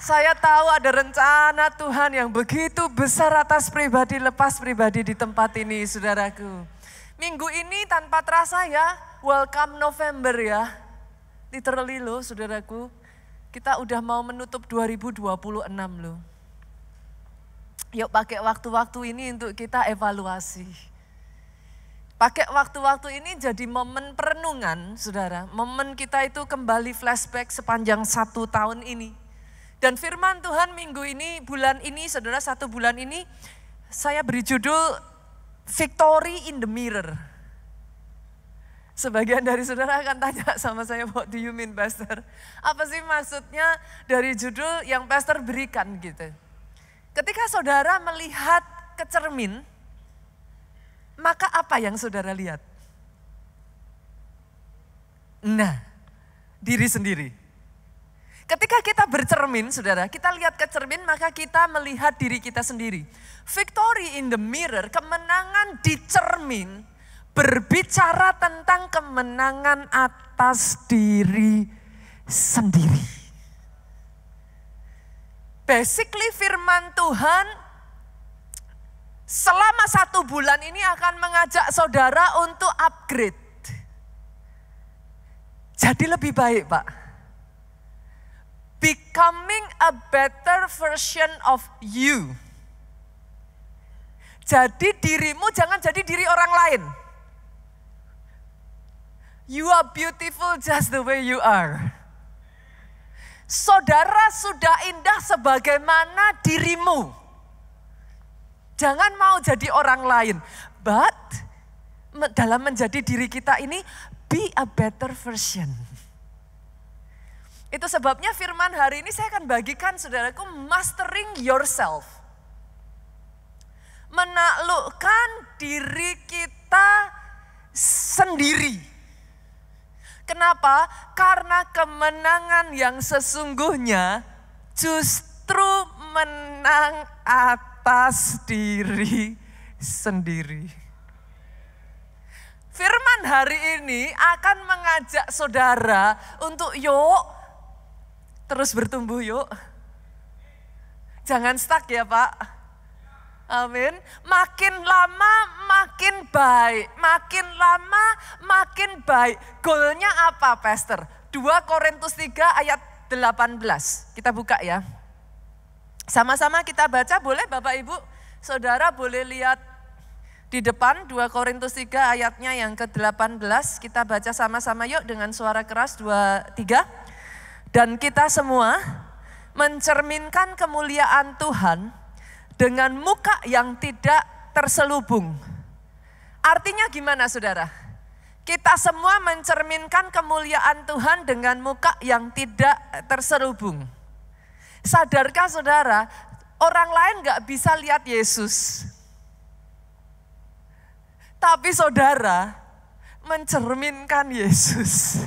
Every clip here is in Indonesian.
Saya tahu ada rencana Tuhan yang begitu besar atas pribadi, lepas pribadi di tempat ini, saudaraku. Minggu ini tanpa terasa ya, welcome November ya. Literally loh, saudaraku. Kita udah mau menutup 2026 loh. Yuk pakai waktu-waktu ini untuk kita evaluasi. Pakai waktu-waktu ini jadi momen perenungan, saudara. Momen kita itu kembali flashback sepanjang 1 tahun ini. Dan firman Tuhan minggu ini, bulan ini, saudara, 1 bulan ini, saya beri judul Victory in the Mirror. Sebagian dari saudara akan tanya sama saya, what do you mean, Pastor? Apa sih maksudnya dari judul yang Pastor berikan gitu? Ketika saudara melihat ke cermin, maka apa yang saudara lihat? Nah, diri sendiri. Ketika kita bercermin, saudara, kita lihat ke cermin, maka kita melihat diri kita sendiri. Victory in the mirror, kemenangan di cermin, berbicara tentang kemenangan atas diri sendiri. Basically firman Tuhan selama 1 bulan ini akan mengajak saudara untuk upgrade. Jadi lebih baik, Pak. Becoming a better version of you. Jadi dirimu jangan jadi diri orang lain. You are beautiful just the way you are. Saudara sudah indah sebagaimana dirimu. Jangan mau jadi orang lain. But dalam menjadi diri kita ini, be a better version. Itu sebabnya firman hari ini saya akan bagikan saudaraku, mastering yourself. Menaklukkan diri kita sendiri. Kenapa? Karena kemenangan yang sesungguhnya justru menang atas diri sendiri. Firman hari ini akan mengajak saudara untuk yuk, terus bertumbuh yuk. Jangan stuck ya Pak. Amin. Makin lama makin baik. Makin lama makin baik. Goalnya apa Pastor? 2 Korintus 3 ayat 18. Kita buka ya. Sama-sama kita baca, boleh Bapak Ibu? Saudara boleh lihat di depan 2 Korintus 3 ayatnya yang ke-18. Kita baca sama-sama yuk dengan suara keras 2, 3. Dan kita semua mencerminkan kemuliaan Tuhan dengan muka yang tidak terselubung. Artinya gimana saudara? Kita semua mencerminkan kemuliaan Tuhan dengan muka yang tidak terselubung. Sadarkah saudara, orang lain gak bisa lihat Yesus. Tapi saudara mencerminkan Yesus.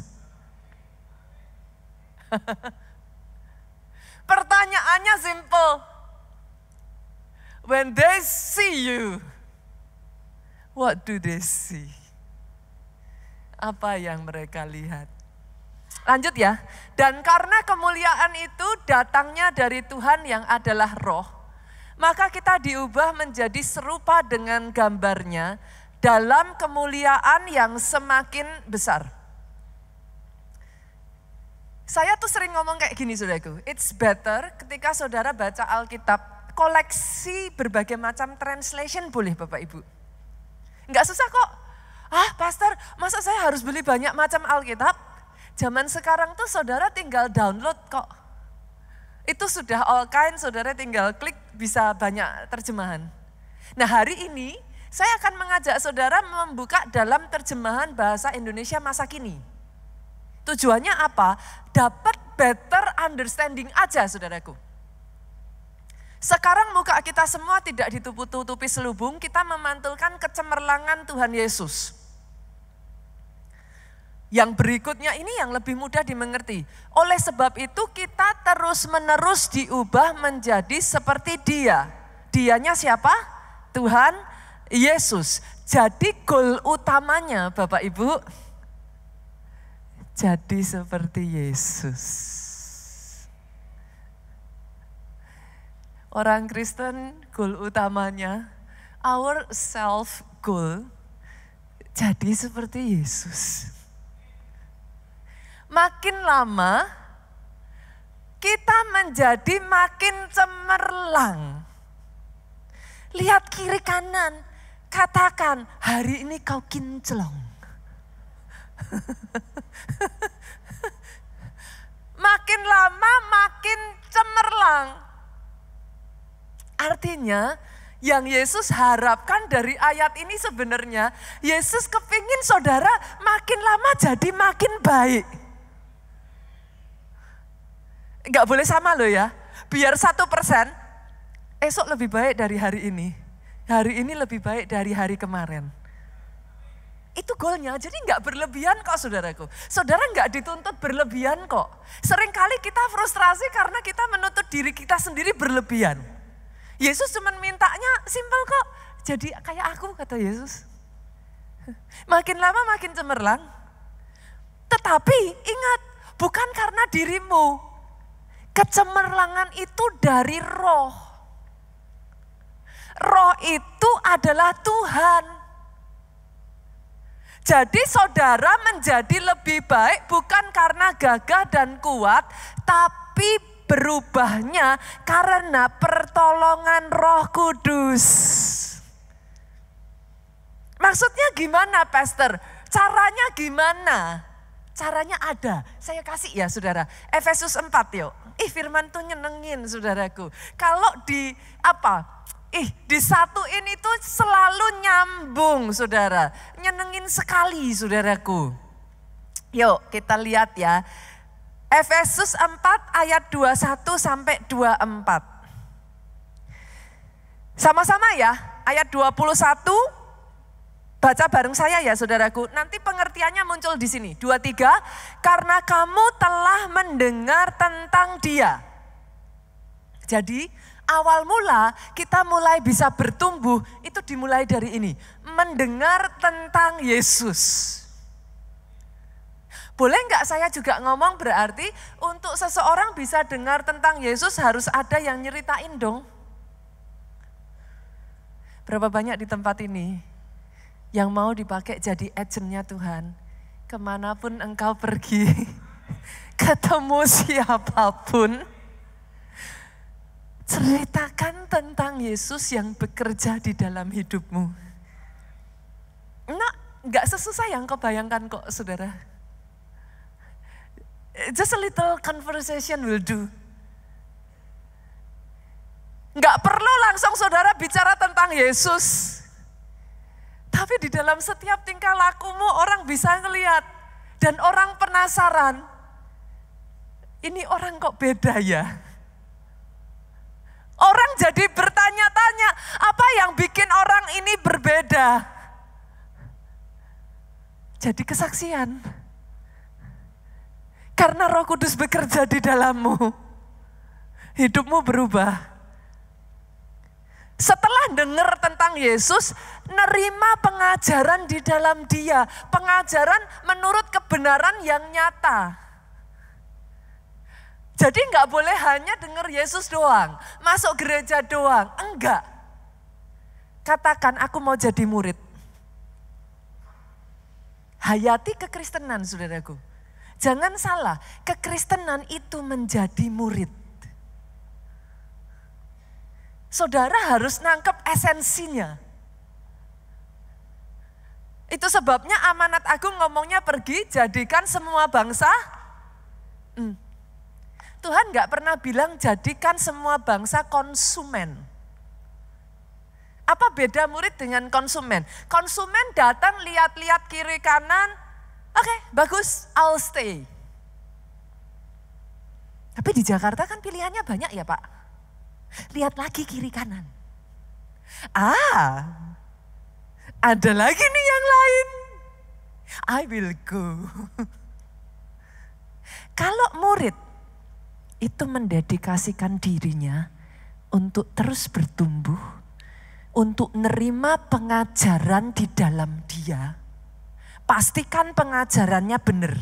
Pertanyaannya simple. When they see you, what do they see? Apa yang mereka lihat? Lanjut ya. Dan karena kemuliaan itu datangnya dari Tuhan yang adalah roh, maka kita diubah menjadi serupa dengan gambarnya dalam kemuliaan yang semakin besar. Saya tuh sering ngomong kayak gini saudaraku, it's better ketika saudara baca Alkitab, koleksi berbagai macam translation boleh Bapak Ibu. Enggak susah kok. Pastor, masa saya harus beli banyak macam Alkitab? Zaman sekarang tuh saudara tinggal download kok. Itu sudah all kind, saudara tinggal klik bisa banyak terjemahan. Nah hari ini saya akan mengajak saudara membuka dalam terjemahan bahasa Indonesia masa kini. Tujuannya apa? Dapat better understanding aja saudaraku. Sekarang muka kita semua tidak ditutupi selubung, kita memantulkan kecemerlangan Tuhan Yesus. Yang berikutnya ini yang lebih mudah dimengerti. Oleh sebab itu kita terus-menerus diubah menjadi seperti Dia. Dianya siapa? Tuhan Yesus. Jadi goal utamanya Bapak Ibu, jadi seperti Yesus. Orang Kristen goal utamanya, our self goal, jadi seperti Yesus. Makin lama kita menjadi makin cemerlang. Lihat kiri kanan, katakan hari ini kau kinclong. Makin lama makin cemerlang. Artinya yang Yesus harapkan dari ayat ini sebenarnya, Yesus kepingin saudara makin lama jadi makin baik. Enggak boleh sama loh ya, biar 1%, esok lebih baik dari hari ini lebih baik dari hari kemarin. Itu goalnya, jadi enggak berlebihan kok saudaraku. Saudara enggak dituntut berlebihan kok. Seringkali kita frustrasi karena kita menuntut diri kita sendiri berlebihan. Yesus cuma mintanya simpel kok. Jadi kayak aku, kata Yesus. Makin lama makin cemerlang. Tetapi ingat, bukan karena dirimu. Kecemerlangan itu dari roh. Roh itu adalah Tuhan. Jadi saudara menjadi lebih baik bukan karena gagah dan kuat, tapi berubahnya karena pertolongan Roh Kudus. Maksudnya gimana, Pastor? Caranya gimana? Caranya ada. Saya kasih ya, saudara. Efesus 4 yuk. Firman tuh nyenengin, saudaraku. Kalau di disatuin itu selalu nyambung, saudara. Nyenengin sekali, saudaraku. Yuk, kita lihat ya. Efesus 4 ayat 21 sampai 24. Sama-sama ya, ayat 21, baca bareng saya ya saudaraku. Nanti pengertiannya muncul di sini. 23, karena kamu telah mendengar tentang Dia. Jadi awal mula kita mulai bisa bertumbuh, itu dimulai dari ini. Mendengar tentang Yesus. Boleh enggak saya juga ngomong berarti untuk seseorang bisa dengar tentang Yesus harus ada yang nyeritain dong. Berapa banyak di tempat ini yang mau dipakai jadi agentnya Tuhan. Kemanapun engkau pergi, ketemu siapapun, ceritakan tentang Yesus yang bekerja di dalam hidupmu. Nah, enggak sesusah yang kau bayangkan kok saudara. Just a little conversation will do. Enggak perlu langsung saudara bicara tentang Yesus. Tapi di dalam setiap tingkah lakumu orang bisa ngelihat. Dan orang penasaran. Ini orang kok beda ya? Orang jadi bertanya-tanya, apa yang bikin orang ini berbeda? Jadi kesaksian. Karena Roh Kudus bekerja di dalammu, hidupmu berubah. Setelah dengar tentang Yesus, nerima pengajaran di dalam Dia. Pengajaran menurut kebenaran yang nyata. Jadi enggak boleh hanya dengar Yesus doang, masuk gereja doang. Enggak. Katakan, aku mau jadi murid. Hayati kekristenan, saudaraku. Jangan salah, kekristenan itu menjadi murid. Saudara harus nangkep esensinya. Itu sebabnya amanat agung ngomongnya pergi, jadikan semua bangsa. Tuhan gak pernah bilang jadikan semua bangsa konsumen. Apa beda murid dengan konsumen? Konsumen datang lihat-lihat kiri kanan, oke, bagus, I'll stay. Tapi di Jakarta kan pilihannya banyak ya Pak. Lihat lagi kiri kanan. Ada lagi nih yang lain. I will go. Kalau murid itu mendedikasikan dirinya untuk terus bertumbuh, untuk nerima pengajaran di dalam Dia, pastikan pengajarannya benar.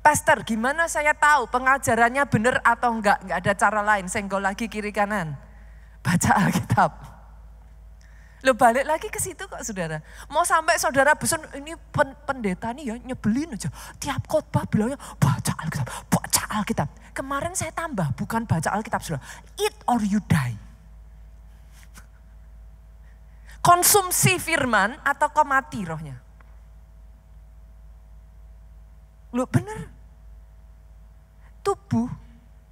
Pastor, gimana saya tahu pengajarannya benar atau enggak? Enggak ada cara lain, senggol lagi kiri kanan. baca Alkitab. Lo balik lagi ke situ kok saudara. Mau sampai saudara bosan, ini pendeta nih ya nyebelin aja. Tiap khotbah bilangnya baca Alkitab, baca Alkitab. Kemarin saya tambah, bukan baca Alkitab saudara. Eat or you die. Konsumsi firman atau kau mati rohnya. Lo bener. Tubuh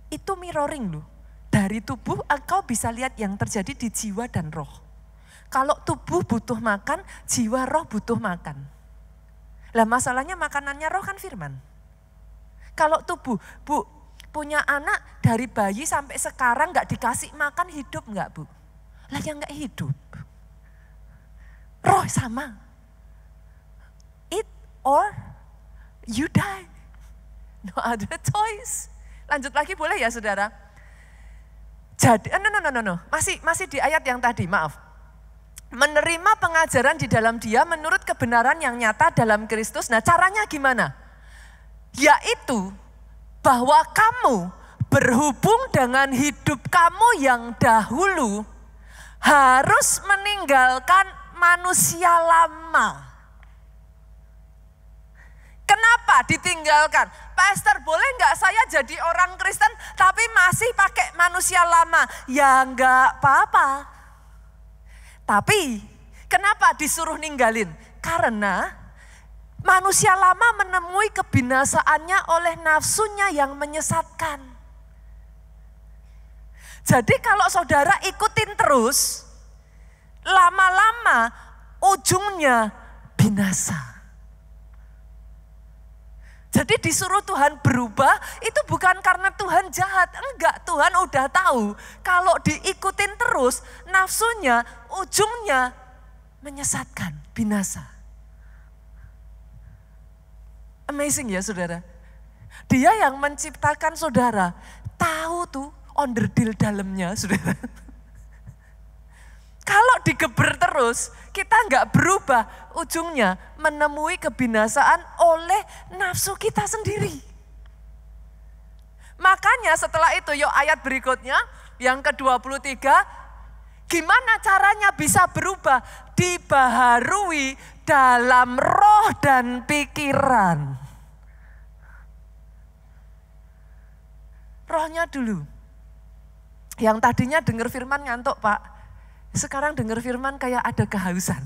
itu mirroring lo. Dari tubuh engkau bisa lihat yang terjadi di jiwa dan roh. Kalau tubuh butuh makan, jiwa roh butuh makan. Lah masalahnya makanannya roh kan firman. Kalau tubuh, Bu, punya anak dari bayi sampai sekarang gak dikasih makan, hidup gak Bu? Lah yang gak hidup. Roh sama. Eat or you die. No other choice. Lanjut lagi boleh ya saudara? Jadi, no. Masih di ayat yang tadi, maaf. Menerima pengajaran di dalam dia menurut kebenaran yang nyata dalam Kristus. Nah caranya gimana? Yaitu bahwa kamu berhubung dengan hidup kamu yang dahulu harus meninggalkan manusia lama. Kenapa ditinggalkan? Pastor, boleh nggak saya jadi orang Kristen tapi masih pakai manusia lama? Ya nggak apa-apa. Tapi kenapa disuruh ninggalin? Karena manusia lama menemui kebinasaannya oleh nafsunya yang menyesatkan. Jadi kalau saudara ikutin terus, lama-lama ujungnya binasa. Jadi disuruh Tuhan berubah itu bukan karena Tuhan jahat. Enggak, Tuhan udah tahu. Kalau diikutin terus nafsunya ujungnya menyesatkan, binasa. Amazing ya saudara. Dia yang menciptakan saudara. Tahu tuh onderdil dalamnya saudara. Kalau digeber terus, kita nggak berubah, ujungnya menemui kebinasaan oleh nafsu kita sendiri. Makanya setelah itu, yuk ayat berikutnya, yang ke-23, gimana caranya bisa berubah? Dibaharui dalam roh dan pikiran. Rohnya dulu. Yang tadinya dengar firman ngantuk Pak. Sekarang dengar firman kayak ada kehausan.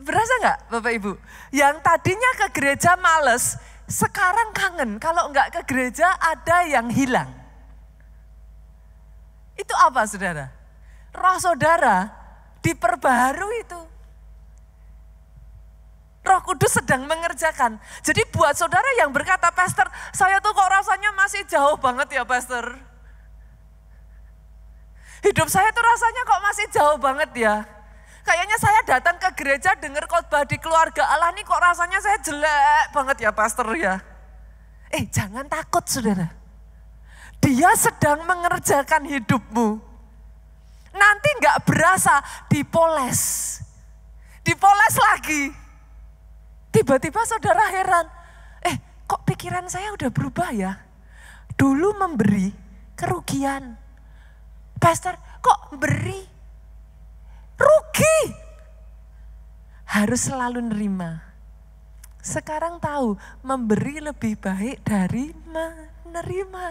Berasa nggak Bapak Ibu? Yang tadinya ke gereja males, sekarang kangen. Kalau nggak ke gereja ada yang hilang. Itu apa saudara? Roh saudara diperbaharui itu. Roh Kudus sedang mengerjakan. Jadi buat saudara yang berkata, Pastor, saya tuh kok rasanya masih jauh banget ya Pastor. Hidup saya tuh rasanya kok masih jauh banget ya. Kayaknya saya datang ke gereja dengar khotbah di keluarga Allah nih kok rasanya saya jelek banget ya pastor ya. Jangan takut saudara. Dia sedang mengerjakan hidupmu. Nanti gak berasa dipoles. Dipoles lagi. Tiba-tiba saudara heran. Kok pikiran saya udah berubah ya. Dulu memberi kerugian. Pastor, kok beri? Rugi. Harus selalu nerima. Sekarang tahu, memberi lebih baik dari menerima.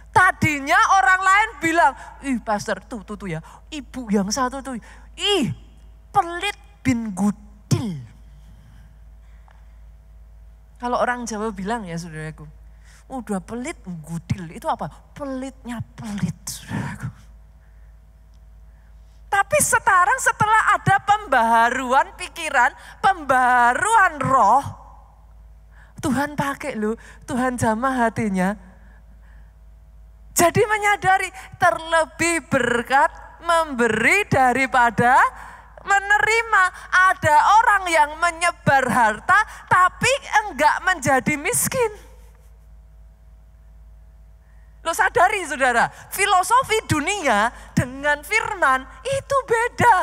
Tadinya orang lain bilang, pastor tuh ya, ibu yang satu tuh, pelit bin gudil. Kalau orang Jawa bilang ya saudaraku, udah pelit gudil, itu apa? Pelitnya pelit, saudaraku. Tapi sekarang setelah ada pembaharuan pikiran, pembaharuan roh, Tuhan pakai loh, Tuhan jamah hatinya. Jadi menyadari terlebih berkat memberi daripada menerima. Ada orang yang menyebar harta tapi enggak menjadi miskin. Lo sadari saudara, filosofi dunia dengan firman itu beda.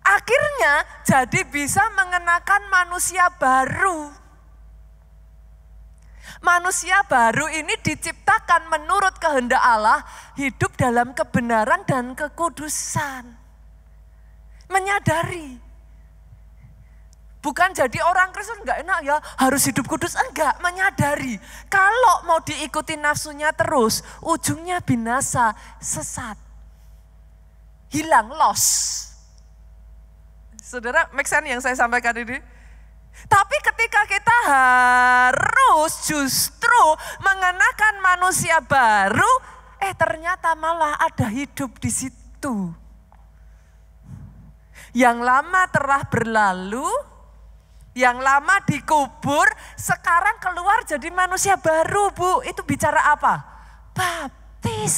Akhirnya jadi bisa mengenakan manusia baru. Manusia baru ini diciptakan menurut kehendak Allah, hidup dalam kebenaran dan kekudusan. Menyadari. Bukan jadi orang Kristen enggak enak ya, harus hidup kudus. Enggak, menyadari. Kalau mau diikuti nafsunya terus, ujungnya binasa, sesat. Hilang, lost. Saudara, make sense yang saya sampaikan ini? Tapi ketika kita harus justru mengenakan manusia baru, ternyata malah ada hidup di situ. Yang lama telah berlalu, yang lama dikubur, sekarang keluar jadi manusia baru, Bu. Itu bicara apa? Baptis.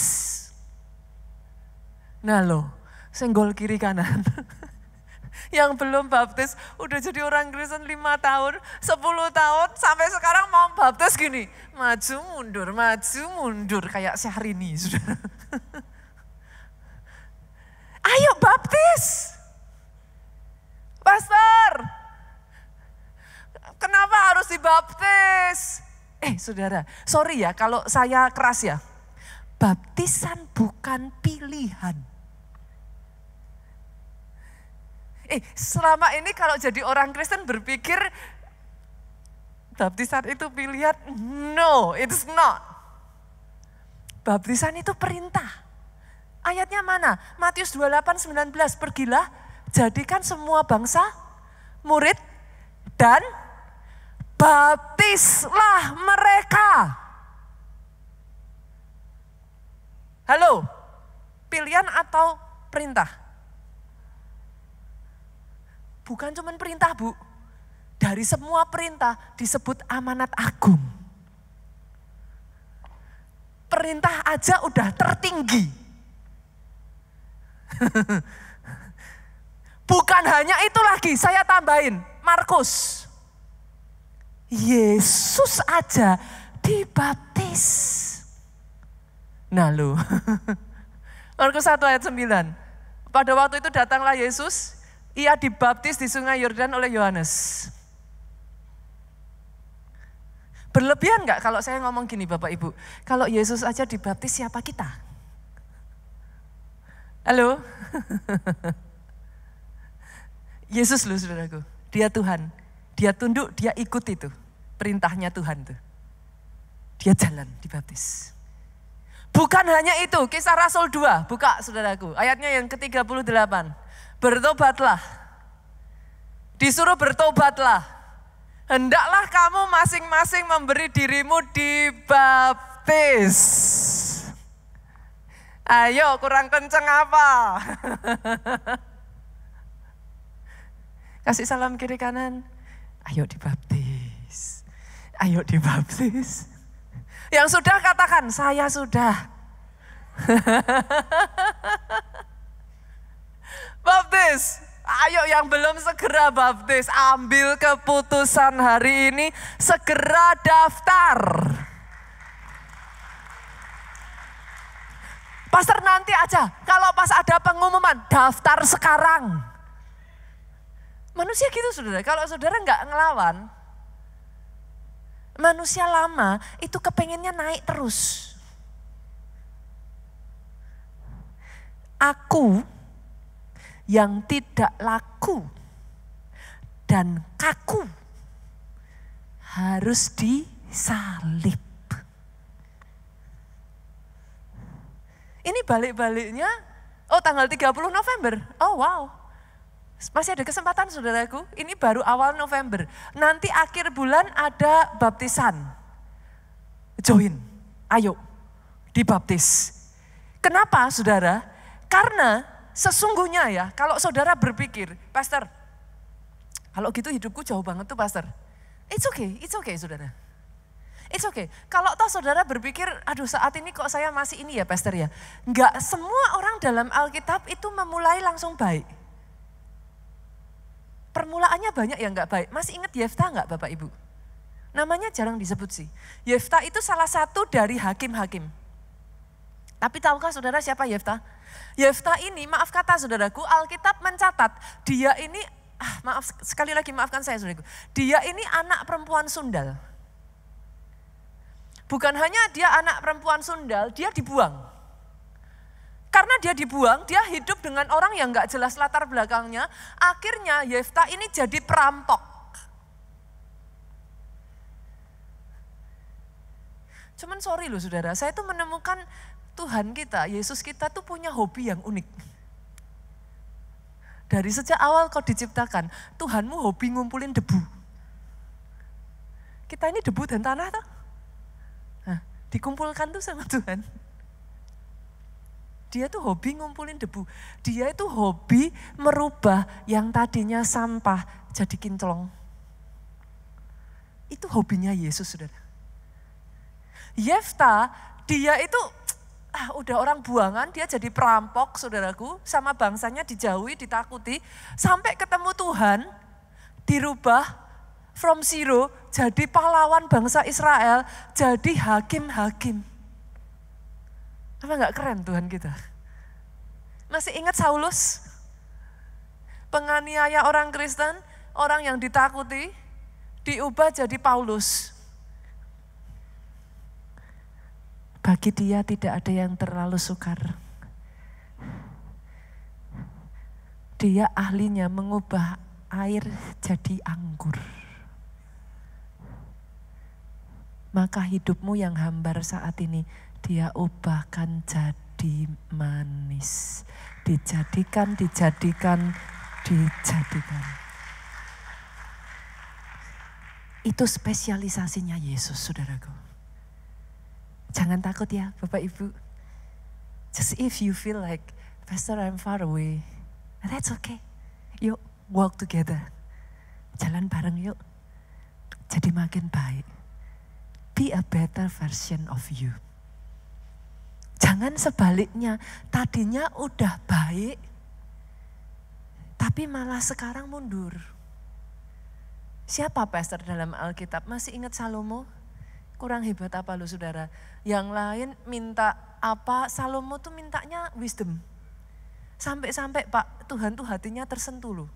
Nah loh, senggol kiri kanan. Yang belum baptis udah jadi orang Kristen 5 tahun, 10 tahun, sampai sekarang mau baptis gini. Maju mundur, kayak Syahrini. Saudara. Ayo baptis. Pastor, kenapa harus dibaptis? Saudara, sorry ya kalau saya keras ya. Baptisan bukan pilihan. Selama ini kalau jadi orang Kristen berpikir baptisan itu pilihan. No, it's not. Baptisan itu perintah. Ayatnya mana? Matius 28:19, pergilah, jadikan semua bangsa murid dan baptislah mereka. Halo, pilihan atau perintah? Bukan cuma perintah, Bu. Dari semua perintah disebut amanat agung. Perintah aja udah tertinggi. Bukan hanya itu lagi, saya tambahin. Markus. Yesus aja dibaptis. Nah lu. Markus 1 ayat 9. Pada waktu itu datanglah Yesus. Ia dibaptis di sungai Yordan oleh Yohanes. Berlebihan enggak kalau saya ngomong gini Bapak Ibu? Kalau Yesus aja dibaptis, siapa kita? Halo? Yesus loh saudaraku, dia Tuhan. Dia tunduk, dia ikut itu. Perintahnya Tuhan tuh. Dia jalan dibaptis. Bukan hanya itu, Kisah Rasul 2, buka saudaraku. Ayatnya yang ke-38. Bertobatlah, disuruh bertobatlah. Hendaklah kamu masing-masing memberi dirimu dibaptis. Ayo, kurang kenceng apa? Kasih salam kiri kanan. Ayo dibaptis. Ayo dibaptis. Yang sudah katakan, saya sudah. Baptis, ayo yang belum segera baptis, ambil keputusan hari ini, segera daftar. Pastor nanti aja, kalau pas ada pengumuman, daftar sekarang. Manusia gitu saudara, kalau saudara nggak ngelawan, manusia lama itu kepengennya naik terus. Aku yang tidak laku dan kaku harus disalib. Ini balik-baliknya, tanggal 30 November. Oh wow, masih ada kesempatan saudaraku, ini baru awal November. Nanti akhir bulan ada baptisan. Join, ayo dibaptis. Kenapa saudara? Karena sesungguhnya ya, kalau saudara berpikir, Pastor, kalau gitu hidupku jauh banget tuh Pastor. It's okay saudara. It's okay. Kalau toh saudara berpikir, aduh saat ini kok saya masih ini ya Pastor ya. Enggak semua orang dalam Alkitab itu memulai langsung baik. Permulaannya banyak yang enggak baik. Masih ingat Yefta enggak Bapak Ibu? Namanya jarang disebut sih. Yefta itu salah satu dari hakim-hakim. Tapi tahukah saudara siapa Yefta? Yefta ini, maaf kata saudaraku, Alkitab mencatat dia ini, maaf sekali lagi maafkan saya saudaraku, dia ini anak perempuan sundal. Bukan hanya dia anak perempuan sundal, dia dibuang. Karena dia dibuang, dia hidup dengan orang yang gak jelas latar belakangnya. Akhirnya Yefta ini jadi perampok. Cuman sorry loh saudara, saya tuh menemukan Tuhan kita, Yesus kita tuh punya hobi yang unik. Dari sejak awal kau diciptakan, Tuhanmu hobi ngumpulin debu. Kita ini debu dan tanah tuh. Nah, dikumpulkan tuh sama Tuhan. Dia tuh hobi ngumpulin debu. Dia itu hobi merubah yang tadinya sampah jadi kinclong. Itu hobinya Yesus, saudara. Yefta, dia itu udah orang buangan, dia jadi perampok, saudaraku. Sama bangsanya dijauhi, ditakuti. Sampai ketemu Tuhan, dirubah from zero, jadi pahlawan bangsa Israel, jadi hakim-hakim. Apa gak keren Tuhan kita? Masih ingat Saulus? Penganiaya orang Kristen, orang yang ditakuti, diubah jadi Paulus. Bagi dia tidak ada yang terlalu sukar. Dia ahlinya mengubah air jadi anggur. Maka hidupmu yang hambar saat ini, dia ubahkan jadi manis. Dijadikan. Itu spesialisasinya Yesus, saudaraku. Jangan takut ya Bapak Ibu. Just if you feel like, Pastor I'm far away, that's okay. Yuk walk together. Jalan bareng yuk. Jadi makin baik. Be a better version of you. Jangan sebaliknya, tadinya udah baik, tapi malah sekarang mundur. Siapa pastor dalam Alkitab? Masih ingat Salomo? Kurang hebat apa lo saudara? Yang lain minta apa, Salomo tuh mintanya wisdom. Sampai-sampai Pak, Tuhan tuh hatinya tersentuh loh.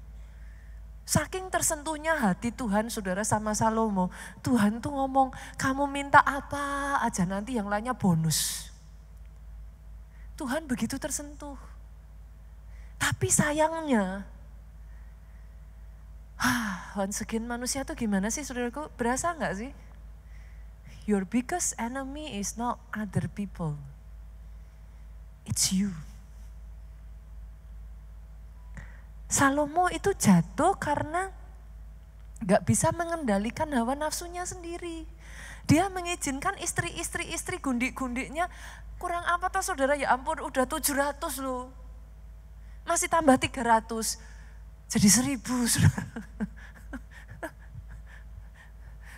Saking tersentuhnya hati Tuhan saudara sama Salomo, Tuhan tuh ngomong, kamu minta apa aja nanti yang lainnya bonus. Tuhan begitu tersentuh. Tapi sayangnya, once again manusia tuh gimana sih saudaraku? Berasa gak sih? Your biggest enemy is not other people. It's you. Salomo itu jatuh karena gak bisa mengendalikan hawa nafsunya sendiri. Dia mengizinkan istri gundik-gundiknya, kurang apa toh saudara, ya ampun udah 700 loh. Masih tambah 300, jadi 1000 saudara.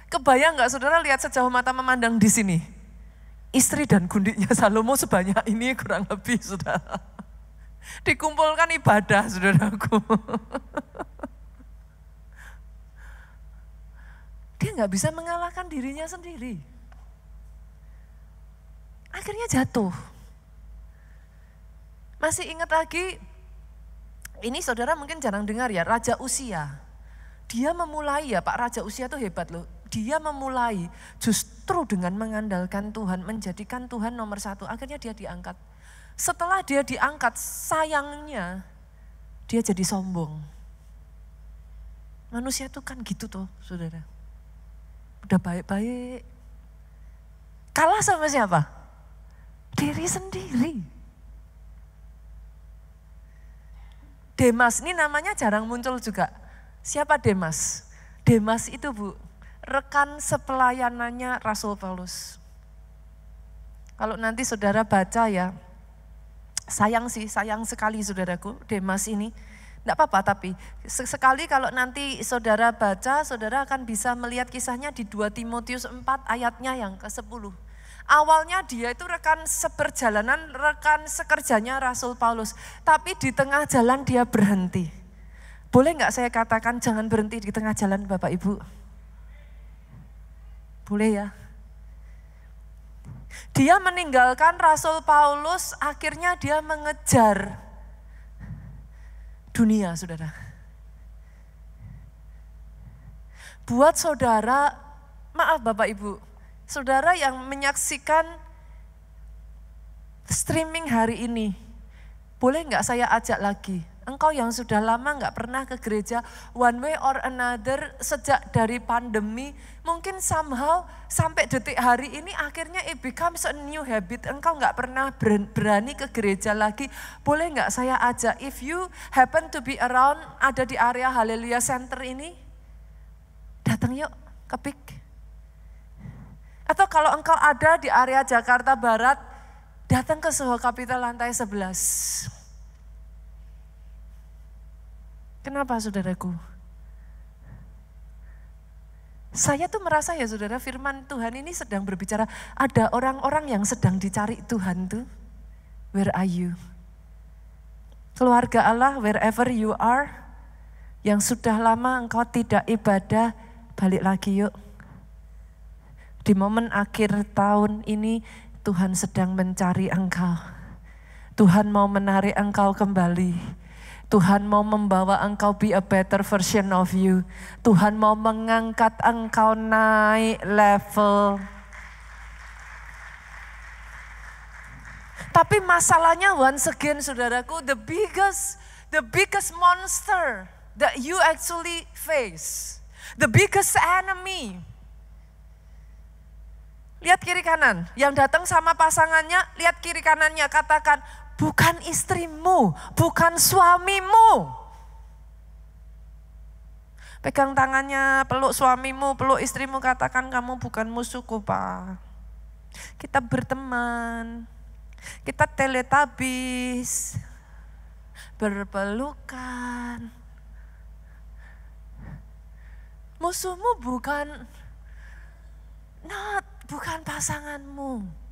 Kebayang gak saudara lihat sejauh mata memandang di sini? Istri dan gundiknya Salomo sebanyak ini kurang lebih saudara. Dikumpulkan ibadah saudaraku. Dia gak bisa mengalahkan dirinya sendiri. Akhirnya jatuh. Masih ingat lagi, ini saudara mungkin jarang dengar ya, Raja Usia. Dia memulai ya Pak, Raja Usia tuh hebat loh. Dia memulai justru dengan mengandalkan Tuhan, menjadikan Tuhan nomor 1. Akhirnya dia diangkat. Setelah dia diangkat, sayangnya dia jadi sombong. Manusia tuh kan gitu tuh saudara. Udah baik-baik. Kalah sama siapa? Diri sendiri. Demas, ini namanya jarang muncul juga. Siapa Demas? Demas itu Bu, rekan sepelayanannya Rasul Paulus. Kalau nanti saudara baca ya, sayang sekali saudaraku, Demas ini. Enggak apa-apa tapi sekali kalau nanti saudara baca, saudara akan bisa melihat kisahnya di 2 Timotius 4 ayatnya yang ke-10. Awalnya dia itu rekan seperjalanan, rekan sekerjanya Rasul Paulus. Tapi di tengah jalan dia berhenti. Boleh nggak saya katakan jangan berhenti di tengah jalan Bapak Ibu? Boleh ya? Dia meninggalkan Rasul Paulus, akhirnya dia mengejar dunia, saudara. Buat saudara, maaf Bapak Ibu, Saudara yang menyaksikan streaming hari ini, boleh nggak saya ajak lagi? Engkau yang sudah lama nggak pernah ke gereja, one way or another sejak dari pandemi, mungkin somehow sampai detik hari ini akhirnya it becomes a new habit. Engkau nggak pernah berani ke gereja lagi, boleh nggak saya ajak? If you happen to be around, ada di area Haleluya Center ini, datang yuk ke PIK. Atau kalau engkau ada di area Jakarta Barat, datang ke Soho Capital lantai 11. Kenapa saudaraku? Saya tuh merasa ya saudara, firman Tuhan ini sedang berbicara, ada orang-orang yang sedang dicari Tuhan tuh. Where are you? Keluarga Allah, wherever you are, yang sudah lama engkau tidak ibadah, balik lagi yuk. Di momen akhir tahun ini, Tuhan sedang mencari engkau. Tuhan mau menarik engkau kembali. Tuhan mau membawa engkau be a better version of you. Tuhan mau mengangkat engkau naik level. Tapi masalahnya once again saudaraku, the biggest monster that you actually face, the biggest enemy. Lihat kiri kanan, yang datang sama pasangannya, lihat kiri kanannya, katakan, bukan istrimu, bukan suamimu. Pegang tangannya, peluk suamimu, peluk istrimu, katakan kamu bukan musuhku Pak. Kita berteman, kita teletabis, berpelukan. Musuhmu bukan pasanganmu.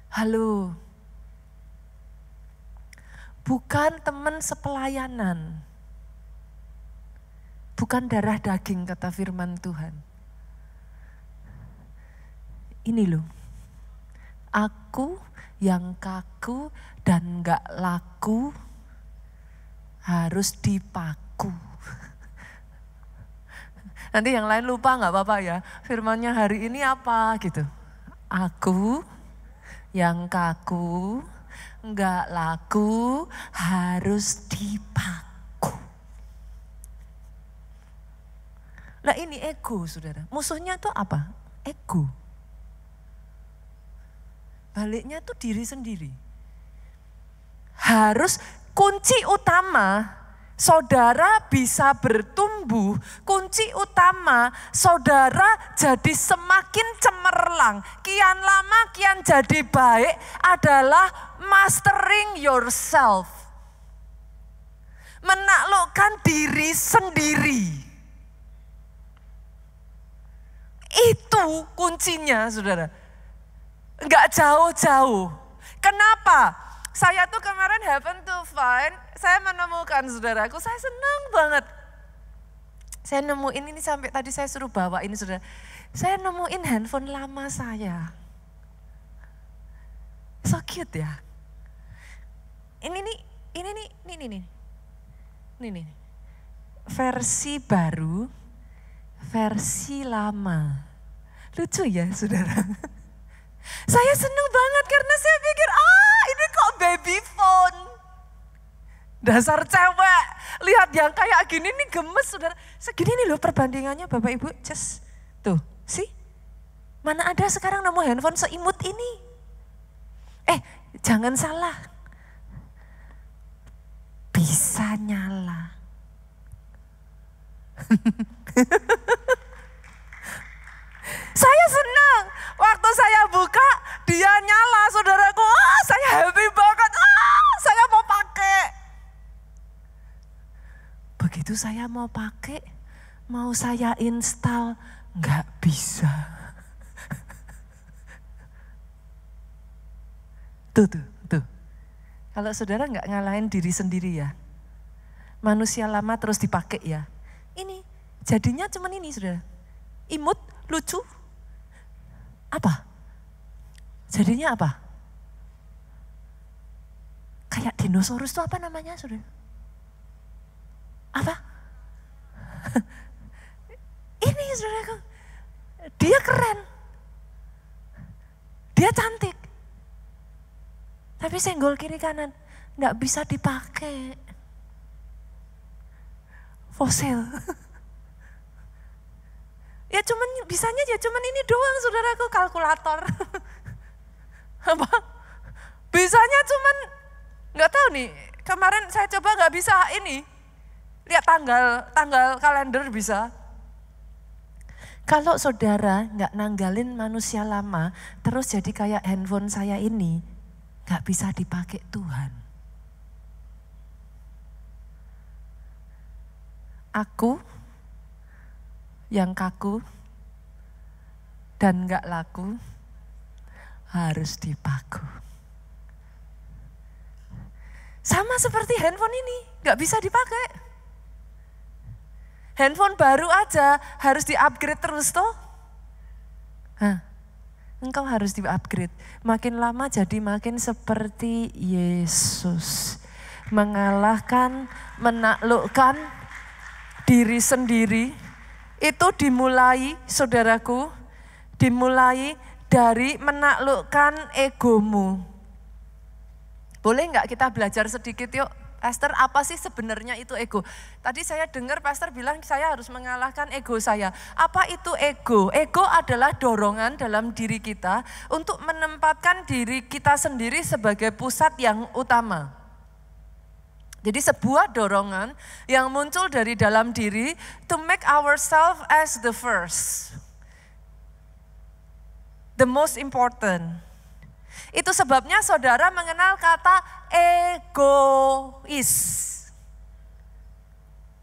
Halo, bukan teman sepelayanan, bukan darah daging kata firman Tuhan. Ini loh, aku yang kaku dan gak laku harus dipaku. Nanti yang lain lupa gak apa-apa ya, firmannya hari ini apa gitu. Aku yang kaku, enggak laku, harus dipaku. Nah ini ego saudara, musuhnya itu apa? Ego. Baliknya itu diri sendiri. Harus kunci utama saudara bisa bertumbuh, kunci utama saudara jadi semakin cemerlang, kian lama kian jadi baik adalah mastering yourself. Menaklukkan diri sendiri. Itu kuncinya saudara. Enggak jauh-jauh. Kenapa? Saya tuh kemarin happen to find, saya menemukan saudaraku, saya senang banget. Saya nemuin ini sampai tadi saya suruh bawa ini saudara. Saya nemuin handphone lama saya. So cute ya. Ini nih. Versi baru, versi lama. Lucu ya saudara. Saya senang banget karena saya pikir, ini kok baby phone. Dasar cewek, lihat yang kayak gini nih gemes saudara. Segini nih loh perbandingannya Bapak Ibu, just tuh, sih. Mana ada sekarang nemu handphone seimut ini. Jangan salah. Bisa nyala. Saya senang, waktu saya buka dia nyala saudaraku, saya happy banget, saya mau pakai. Begitu saya mau pakai, mau saya install, nggak bisa. Tuh. Kalau saudara nggak ngalahin diri sendiri ya, manusia lama terus dipakai ya. Ini jadinya cuman ini saudara, imut, lucu. Apa? Jadinya apa? Kayak dinosaurus itu apa namanya saudara? Apa? Ini saudaraku, Dia keren. Dia cantik. Tapi senggol kiri kanan nggak bisa dipakai. Fosil. Ya bisanya cuman ini doang saudaraku, kalkulator. Apa? Bisanya cuman nggak tahu nih. Kemarin saya coba nggak bisa ini. Lihat tanggal kalender bisa. Kalau saudara nggak nanggalin manusia lama, terus jadi kayak handphone saya ini, nggak bisa dipakai Tuhan. Aku yang kaku dan nggak laku harus dipaku. Sama seperti handphone ini, nggak bisa dipakai. Handphone baru aja harus di-upgrade terus toh. Engkau harus di-upgrade. Makin lama jadi makin seperti Yesus. Mengalahkan, menaklukkan diri sendiri. Itu dimulai, saudaraku, dimulai dari menaklukkan egomu. Boleh nggak kita belajar sedikit yuk? Pastor, apa sih sebenarnya itu ego? Tadi saya dengar Pastor bilang saya harus mengalahkan ego saya. Apa itu ego? Ego adalah dorongan dalam diri kita untuk menempatkan diri kita sendiri sebagai pusat yang utama. Jadi sebuah dorongan yang muncul dari dalam diri to make ourselves as the first. The most important. Itu sebabnya saudara mengenal kata egois.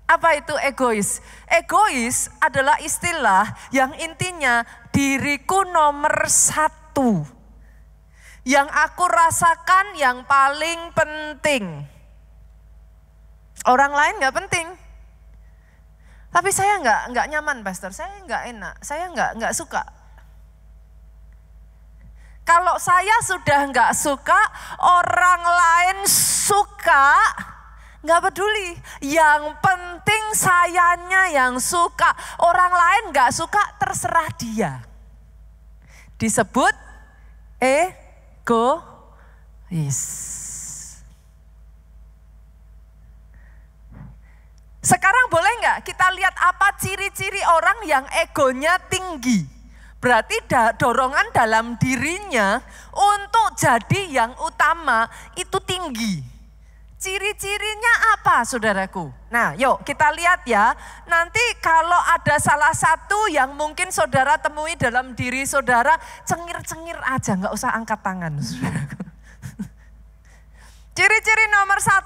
Apa itu egois? Egois adalah istilah yang intinya diriku nomor satu. Yang aku rasakan yang paling penting. Orang lain gak penting. Tapi saya nggak nyaman, Pastor. Saya nggak enak. Saya nggak suka. Kalau saya sudah nggak suka, orang lain suka, nggak peduli. Yang penting sayanya yang suka. Orang lain nggak suka, terserah dia. Disebut egois. Sekarang boleh nggak kita lihat apa ciri-ciri orang yang egonya tinggi? Berarti dorongan dalam dirinya untuk jadi yang utama itu tinggi. Ciri-cirinya apa saudaraku? Nah yuk kita lihat ya. Nanti kalau ada salah satu yang mungkin saudara temui dalam diri saudara, cengir-cengir aja, gak usah angkat tangan. Ciri-ciri nomor 1,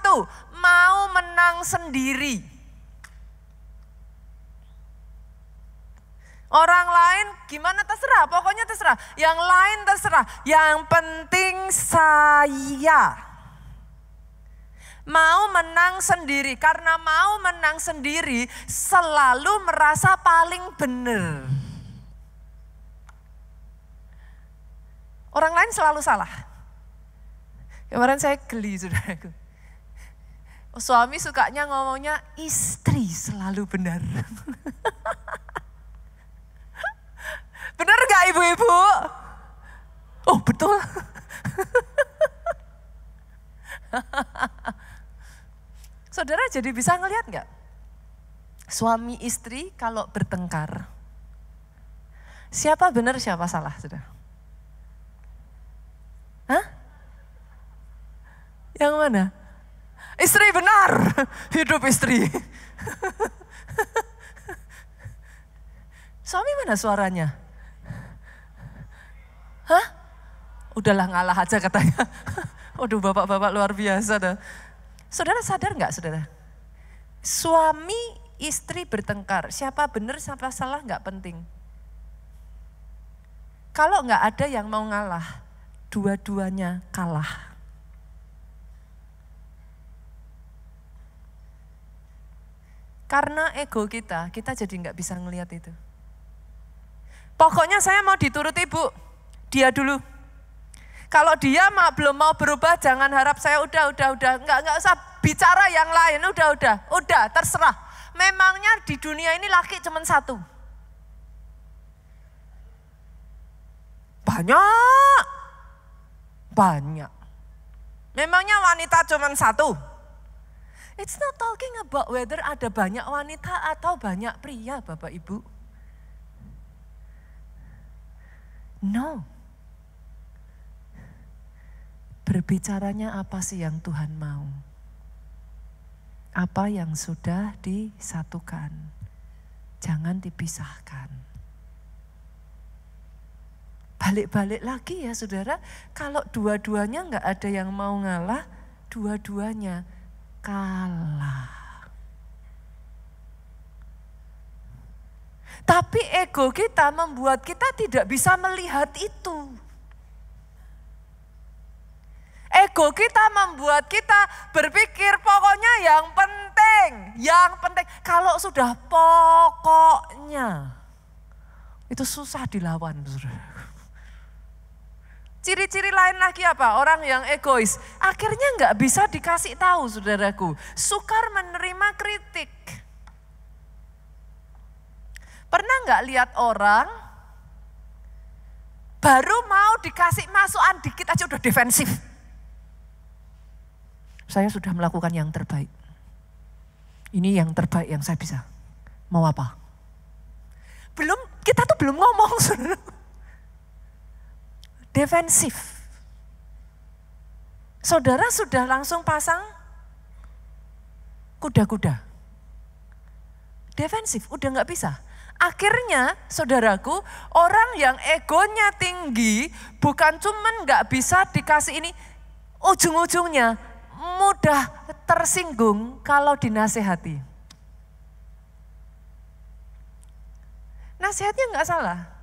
mau menang sendiri. Orang lain gimana terserah, pokoknya terserah. Yang lain terserah, yang penting saya. Mau menang sendiri, karena mau menang sendiri selalu merasa paling benar. Orang lain selalu salah. Kemarin saya geli saudaraku. Suami sukanya ngomongnya istri selalu benar. Benar gak ibu-ibu? Oh betul. Saudara jadi bisa ngelihat gak? Suami istri kalau bertengkar. Siapa benar siapa salah saudara? Hah? Yang mana? Istri benar. Hidup istri. Suami mana suaranya? Hah? Udahlah ngalah aja katanya. Waduh bapak-bapak luar biasa dah. Saudara sadar nggak saudara? Suami istri bertengkar, siapa benar siapa salah nggak penting. Kalau nggak ada yang mau ngalah, dua-duanya kalah. Karena ego kita jadi nggak bisa ngelihat itu. Pokoknya saya mau dituruti Bu. Dia dulu. Kalau dia belum mau berubah, jangan harap saya udah. Enggak usah bicara yang lain, udah terserah. Memangnya di dunia ini laki cuma satu. Banyak. Memangnya wanita cuma satu? It's not talking about whether ada banyak wanita atau banyak pria, Bapak Ibu. No. Berbicaranya apa sih yang Tuhan mau? Apa yang sudah disatukan? Jangan dipisahkan. Balik-balik lagi ya saudara, kalau dua-duanya nggak ada yang mau ngalah, dua-duanya kalah. Tapi ego kita membuat kita tidak bisa melihat itu. Ego kita membuat kita berpikir pokoknya yang penting. Kalau sudah pokoknya, itu susah dilawan, saudara. Ciri-ciri lain lagi apa? Orang yang egois. Akhirnya nggak bisa dikasih tahu, saudaraku. Sukar menerima kritik. Pernah nggak lihat orang baru mau dikasih masukan dikit aja udah defensif? Saya sudah melakukan yang terbaik. Ini yang terbaik yang saya bisa. Mau apa? Kita tuh belum ngomong, saudara. Defensif. Saudara sudah langsung pasang kuda-kuda. Defensif, udah gak bisa. Akhirnya saudaraku, orang yang egonya tinggi bukan cuman gak bisa dikasih ini, ujung-ujungnya mudah tersinggung kalau dinasehati. Nasihatnya gak salah.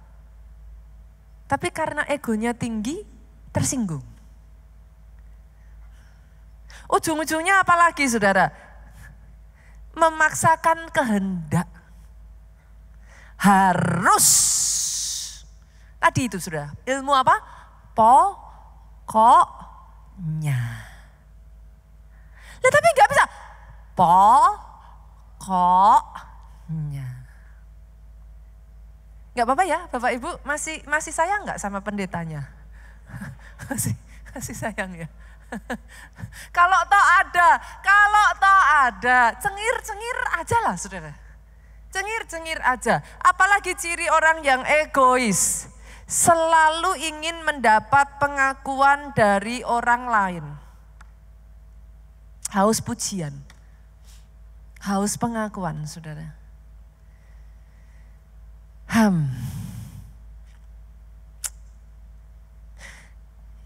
Tapi karena egonya tinggi, tersinggung. Ujung-ujungnya apalagi saudara? Memaksakan kehendak. Harus. Tadi itu sudah. Ilmu apa? Pokoknya. Nah, tapi gak bisa. Pokoknya. Gak apa-apa ya Bapak Ibu, masih sayang gak sama pendetanya? masih sayang ya? Kalau toh ada, cengir-cengir aja lah saudara. Cengir-cengir aja. Apalagi ciri orang yang egois. Selalu ingin mendapat pengakuan dari orang lain. Haus pujian. Haus pengakuan saudara.